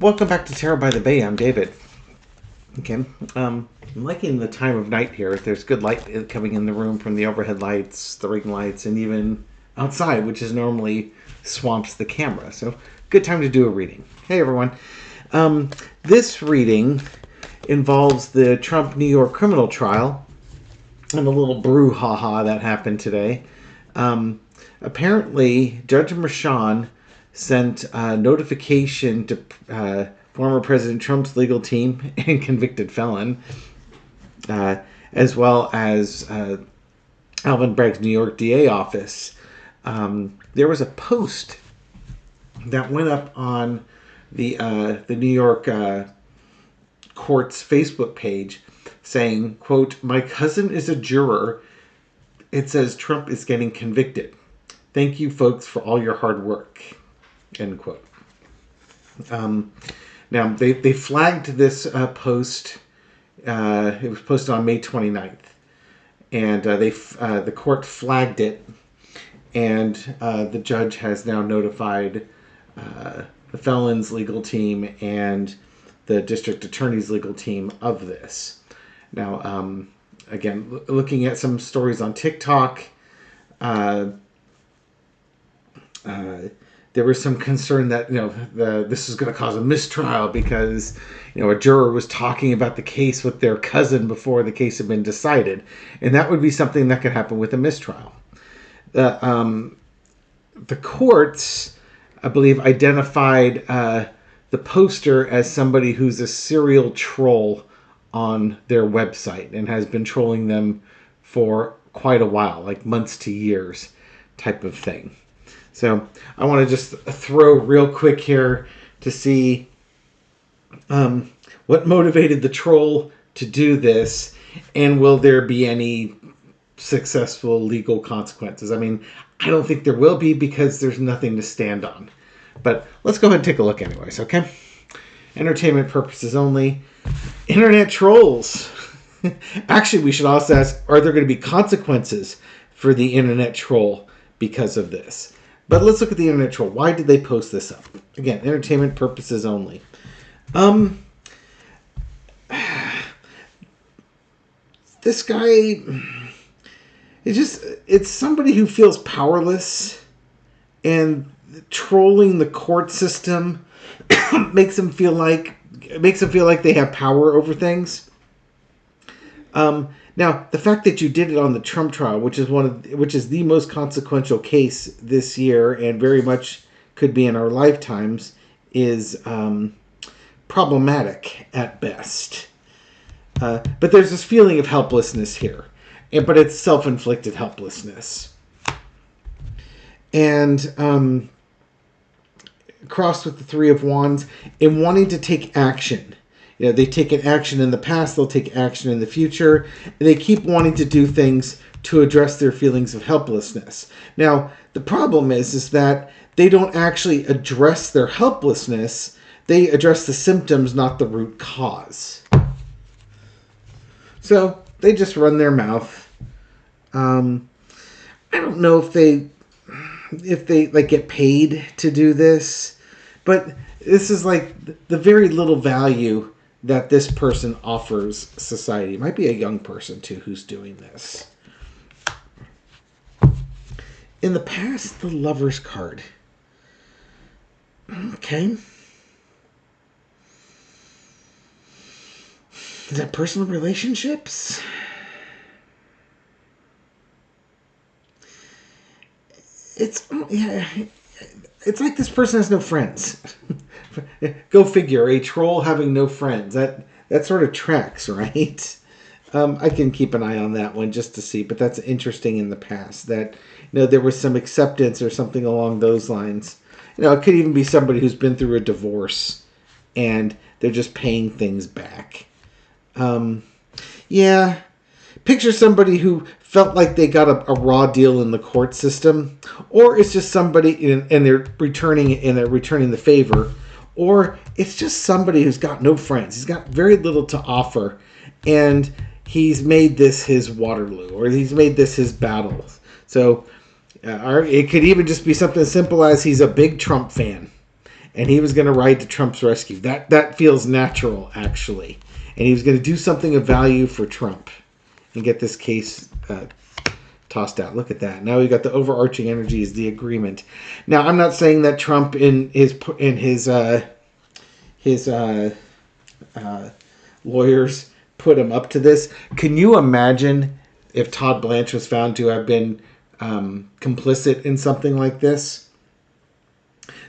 Welcome back to Terror by the Bay. I'm David. Okay, I'm liking the time of night here. There's good light coming in the room from the overhead lights, the ring lights, and even outside, which is normally swamps the camera. So, good time to do a reading. Hey, everyone. This reading involves the Trump New York criminal trial and a little brouhaha that happened today. Apparently, Judge Merchan sent a notification to former President Trump's legal team and convicted felon, as well as Alvin Bragg's New York DA office. There was a post that went up on the New York court's Facebook page saying, quote, "My cousin is a juror. It says Trump is getting convicted. Thank you, folks, for all your hard work." End quote. Now, they flagged this post. It was posted on May 29th. And the court flagged it. And the judge has now notified the felon's legal team and the district attorney's legal team of this. Now, again, looking at some stories on TikTok, there was some concern that this is going to cause a mistrial because a juror was talking about the case with their cousin before the case had been decided, and that would be something that could happen with a mistrial. The courts, I believe, identified the poster as somebody who's a serial troll on their website and has been trolling them for quite a while, like months to years type of thing. So I want to just throw real quick here to see what motivated the troll to do this, and will there be any successful legal consequences? I mean, I don't think there will be because there's nothing to stand on. But let's go ahead and take a look anyways, okay? Entertainment purposes only. Internet trolls. Actually, we should also ask, are there going to be consequences for the internet troll because of this? But let's look at the internet troll. Why did they post this up? Again, entertainment purposes only. This guy, it's somebody who feels powerless, and trolling the court system makes them feel like they have power over things. Now, the fact that you did it on the Trump trial, which is the most consequential case this year and very much could be in our lifetimes, is problematic at best. But there's this feeling of helplessness here, but it's self-inflicted helplessness. And crossed with the Three of Wands, in wanting to take action. They've taken action in the past, they'll take action in the future, and they keep wanting to do things to address their feelings of helplessness. Now, the problem is that they don't actually address their helplessness, they address the symptoms, not the root cause. So, they just run their mouth. I don't know if they get paid to do this, but this is like the very little value that this person offers society. It might be a young person, too, who's doing this. In the past, the Lover's card. Okay. Is that personal relationships? It's like this person has no friends. Go figure, a troll having no friends. That sort of tracks, right? I can keep an eye on that one just to see, but that's interesting in the past that there was some acceptance or something along those lines. It could even be somebody who's been through a divorce and they're just paying things back. Yeah. Picture somebody who felt like they got a raw deal in the court system, or it's just somebody and they're returning the favor, or it's just somebody who's got no friends. He's got very little to offer, and he's made this his Waterloo, or he's made this his battle. So it could even just be something as simple as he's a big Trump fan, and he was going to ride to Trump's rescue. That feels natural, actually. And he was going to do something of value for Trump and get this case tossed out. Look at that. Now we got the overarching energy is the agreement. Now I'm not saying that Trump in his lawyers put him up to this. Can you imagine if Todd Blanche was found to have been complicit in something like this?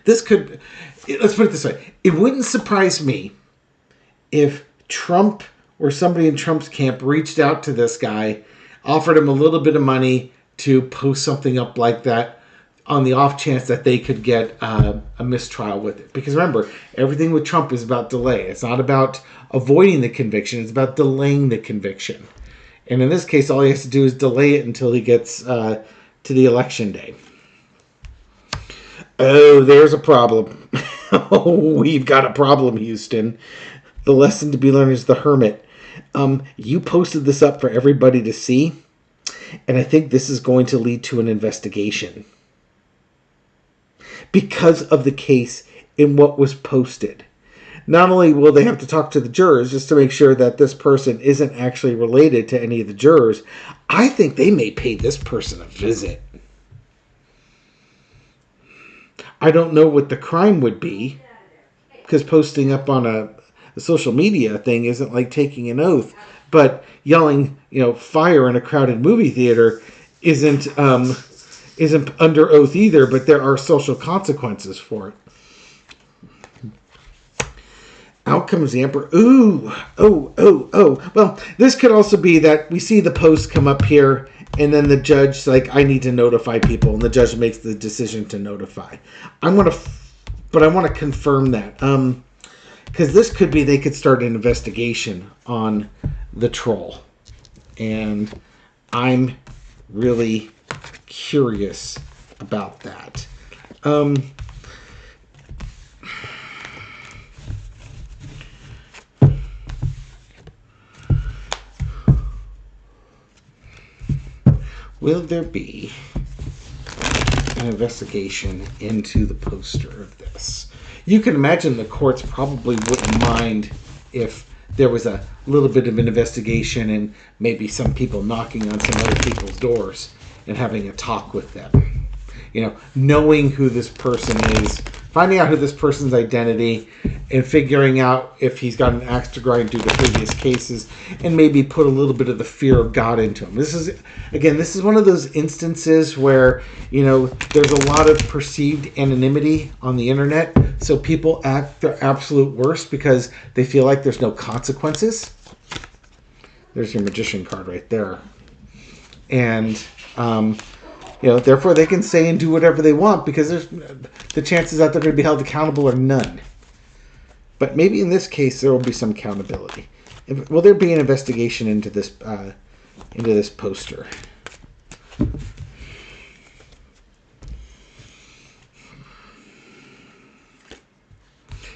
This could, let's put it this way. It wouldn't surprise me if Trump or somebody in Trump's camp reached out to this guy, offered him a little bit of money to post something up like that on the off chance that they could get a mistrial with it. Because remember, everything with Trump is about delay. It's not about avoiding the conviction. It's about delaying the conviction. And in this case, all he has to do is delay it until he gets to the election day. Oh, there's a problem. Oh, we've got a problem, Houston. The lesson to be learned is the hermit. You posted this up for everybody to see, and I think this is going to lead to an investigation because of the case in what was posted. Not only will they have to talk to the jurors just to make sure that this person isn't actually related to any of the jurors, I think they may pay this person a visit. I don't know what the crime would be, because posting up on a social media thing isn't like taking an oath, but yelling, fire in a crowded movie theater isn't under oath either, but there are social consequences for it. Out comes the emperor. Ooh, oh. Well, this could also be that we see the post come up here, and then the judge's like, I need to notify people, and the judge makes the decision to notify. But I want to confirm that. Because this could be they could start an investigation on the troll. And I'm really curious about that. Will there be an investigation into the poster of this? You can imagine the courts probably wouldn't mind if there was a little bit of an investigation and maybe some people knocking on some other people's doors and having a talk with them. Knowing who this person is, finding out who this person's identity, and figuring out if he's got an axe to grind due to previous cases, and maybe put a little bit of the fear of God into him. This is one of those instances where, there's a lot of perceived anonymity on the internet, so people act their absolute worst because they feel like there's no consequences. There's your magician card right there. And, therefore they can say and do whatever they want because the chances that they're going to be held accountable are none. But maybe in this case there will be some accountability. Will there be an investigation into this poster?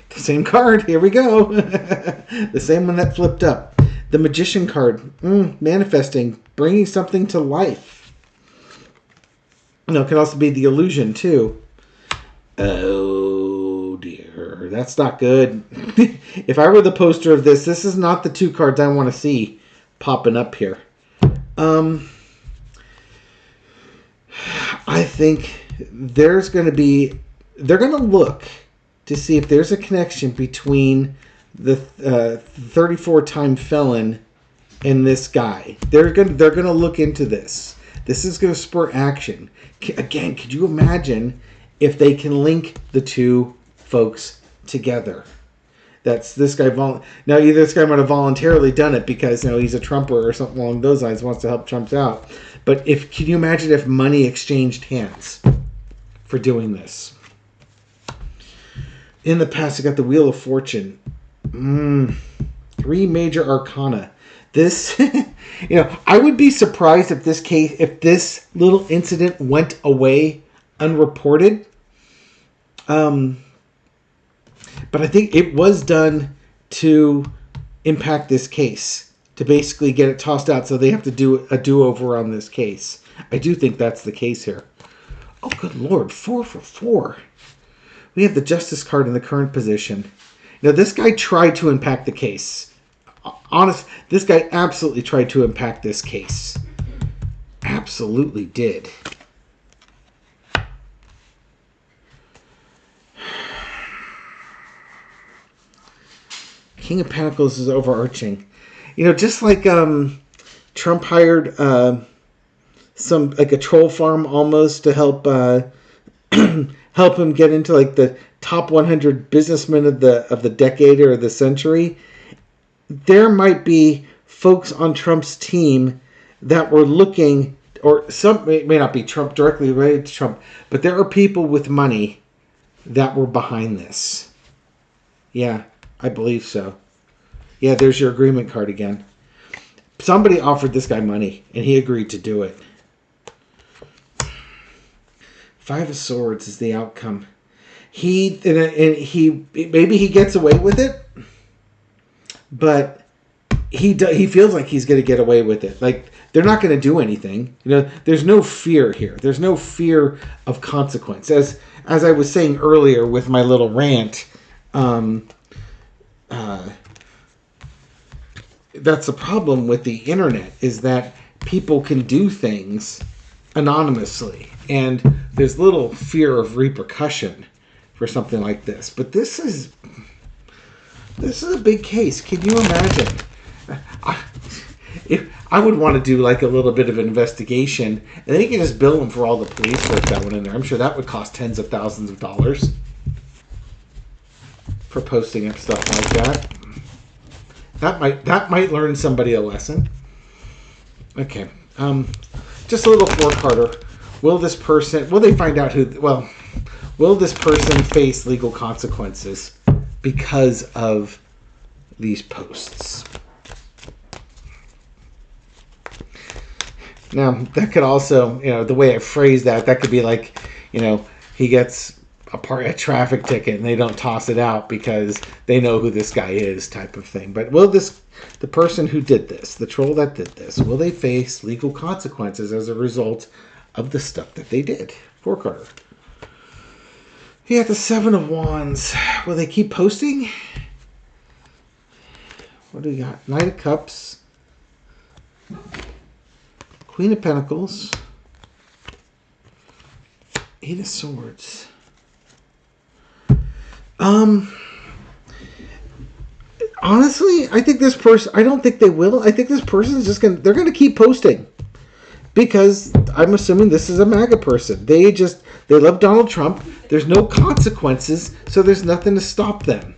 The same card. Here we go. The same one that flipped up. The magician card. Manifesting, bringing something to life. It can also be the illusion, too. Oh, dear. That's not good. If I were the poster of this is not the two cards I want to see popping up here. I think they're going to look to see if there's a connection between the 34-time felon and this guy. They're going to look into this. This is going to spur action. Again, could you imagine if they can link the two folks together? That's this guy. Now, either this guy might have voluntarily done it because he's a Trumper or something along those lines, wants to help Trump out. But can you imagine if money exchanged hands for doing this? In the past, I got the Wheel of Fortune. 3 major arcana. This, I would be surprised if this little incident went away unreported. But I think it was done to impact this case, to basically get it tossed out so they have to do a do-over on this case. I do think that's the case here. Oh, good Lord, 4 for 4. We have the justice card in the current position. Now, this guy tried to impact the case. This guy absolutely tried to impact this case. Absolutely did. King of Pentacles is overarching. Just like Trump hired some, like a troll farm almost, to help help him get into like the top 100 businessmen of the decade or the century. There might be folks on Trump's team that were looking, or some may not be Trump directly related to Trump, but there are people with money that were behind this. Yeah, I believe so. Yeah, there's your agreement card again. Somebody offered this guy money, and he agreed to do it. Five of Swords is the outcome. He maybe he gets away with it, but he feels like he's going to get away with it. Like, they're not going to do anything. There's no fear here. There's no fear of consequence. As I was saying earlier with my little rant, that's the problem with the internet, is that people can do things anonymously, and there's little fear of repercussion for something like this. But this is a big case. Can you imagine? I would want to do like a little bit of an investigation, and then you can just bill them for all the police work that went in there. I'm sure that would cost tens of thousands of dollars for posting up stuff like that. That might learn somebody a lesson. Okay. Just a little four-parter. Will this person face legal consequences because of these posts? Now, that could also, the way I phrase that could be like, he gets a traffic ticket and they don't toss it out because they know who this guy is, type of thing. But will the person who did this, the troll that did this, will they face legal consequences as a result of the stuff that they did? Four-parter. Yeah, the Seven of Wands. Will they keep posting? What do we got? Knight of Cups. Queen of Pentacles. Eight of Swords. Honestly, I think this person, I don't think they will. I think this person is they're going to keep posting. Because I'm assuming this is a MAGA person. They love Donald Trump. There's no consequences, so there's nothing to stop them.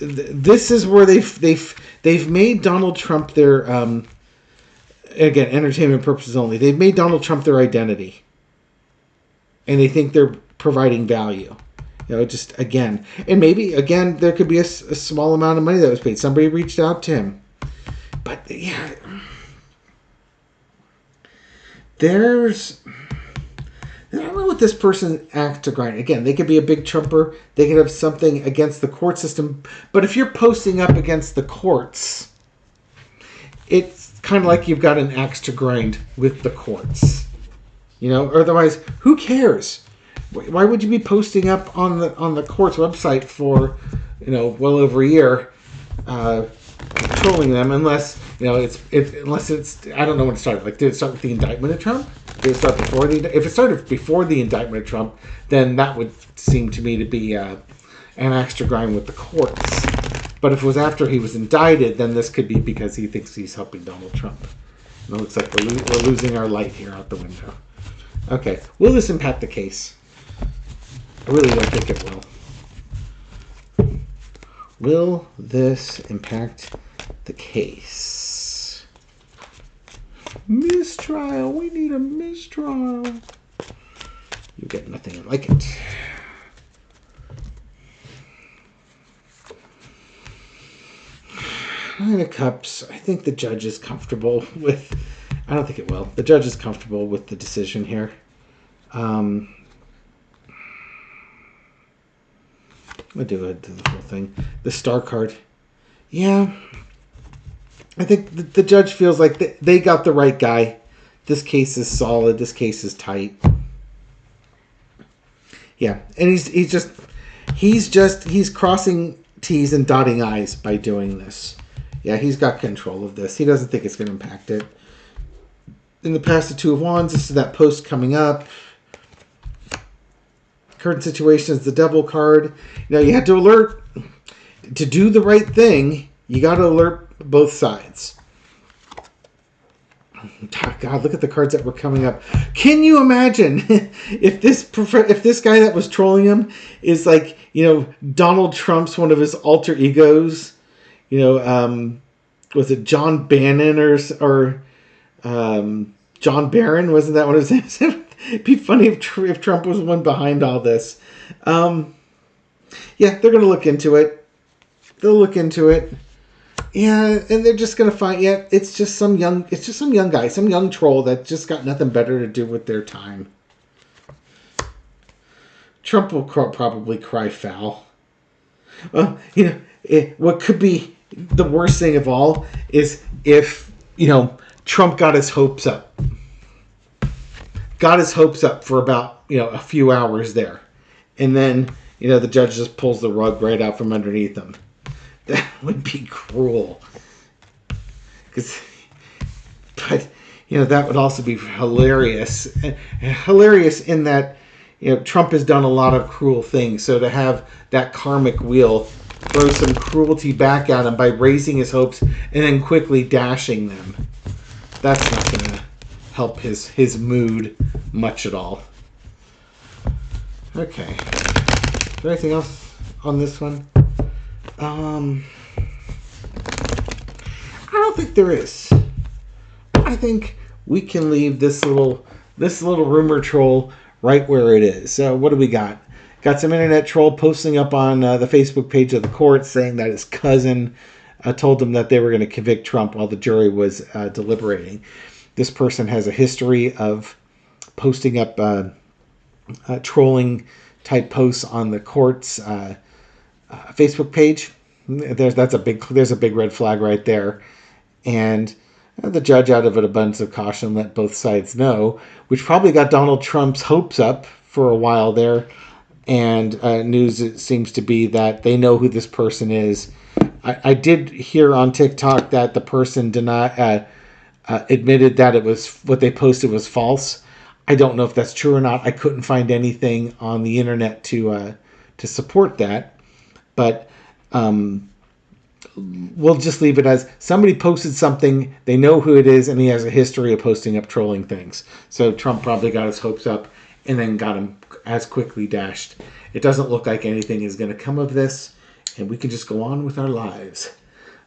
This is where they've made Donald Trump their, again, entertainment purposes only. They've made Donald Trump their identity. And they think they're providing value. And maybe, again, there could be a small amount of money that was paid. Somebody reached out to him. But, yeah, I don't know what this person acts to grind. Again, they could be a big Trumper. They could have something against the court system. But if you're posting up against the courts, it's kind of like you've got an axe to grind with the courts. Otherwise, who cares? Why would you be posting up on the court's website for, well over a year, trolling them? Unless it's I don't know when it started. Like, did it start with the indictment of Trump? Did it start before if it started before the indictment of Trump, then that would seem to me to be an axe to grind with the courts. But if it was after he was indicted, then this could be because he thinks he's helping Donald Trump. And it looks like we're losing our light here out the window. Okay, will this impact the case? I really don't think it will. Will this impact the case? Mistrial. We need a mistrial. You get nothing like it. Nine of Cups. I think the judge is comfortable with... I don't think it will. The judge is comfortable with the decision here. I'll do the whole thing. The Star card. Yeah. I think the judge feels like they got the right guy. This case is solid. This case is tight. Yeah, and he's crossing T's and dotting I's by doing this. Yeah, he's got control of this. He doesn't think it's going to impact it. In the past, the Two of Wands. This is that post coming up. Current situation is the Devil card. You had to alert. To do the right thing, you got to alert both sides. God, look at the cards that were coming up. Can you imagine if this guy that was trolling him is like, Donald Trump's one of his alter egos? Was it John Bannon or John Barron? Wasn't that one of his names? It'd be funny if Trump was one behind all this. Yeah, they're going to look into it. They'll look into it. Yeah, and they're just gonna find. Yeah, it's just some young guy, some young troll that just got nothing better to do with their time. Trump will probably cry foul. Well, what could be the worst thing of all is if Trump got his hopes up for about a few hours there, and then the judge just pulls the rug right out from underneath him. That would be cruel. But that would also be hilarious. Hilarious in that Trump has done a lot of cruel things. So to have that karmic wheel throw some cruelty back at him by raising his hopes and then quickly dashing them, that's not going to help his mood much at all. Okay. Is there anything else on this one? I don't think there is. I think we can leave this little rumor troll right where it is. So what do we got? Got some internet troll posting up on the Facebook page of the court saying that his cousin told them that they were going to convict Trump while the jury was deliberating. This person has a history of posting up trolling type posts on the court's Facebook page. There's a big red flag right there, and the judge, out of an abundance of caution, let both sides know, which probably got Donald Trump's hopes up for a while there. And news seems to be that they know who this person is. I did hear on TikTok that the person admitted that it was what they posted was false. I don't know if that's true or not. I couldn't find anything on the internet to support that. But we'll just leave it as somebody posted something, they know who it is, and he has a history of posting up trolling things. So Trump probably got his hopes up and then got him as quickly dashed. It doesn't look like anything is going to come of this, and we can just go on with our lives.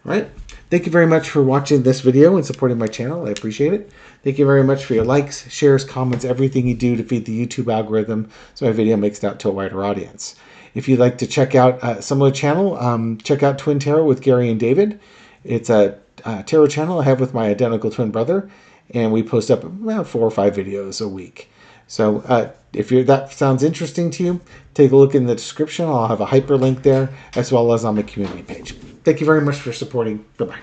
All right. Thank you very much for watching this video and supporting my channel. I appreciate it. Thank you very much for your likes, shares, comments, everything you do to feed the YouTube algorithm so my video makes it out to a wider audience. If you'd like to check out some of the channel, check out Twin Tarot with Gary and David. It's a tarot channel I have with my identical twin brother, and we post up about 4 or 5 videos a week. So if that sounds interesting to you, take a look in the description. I'll have a hyperlink there, as well as on the community page. Thank you very much for supporting. Bye-bye.